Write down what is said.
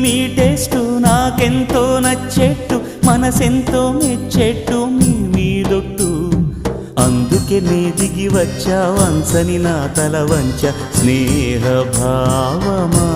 మీ taste నాకెంతో నచ్చెట్టు మనసెంతో మెచ్చెట్టు మీ మీదొట్టు అందుకే నే దిగి వచ్చా వంచని నా తల వంచ స్నేహ భావమా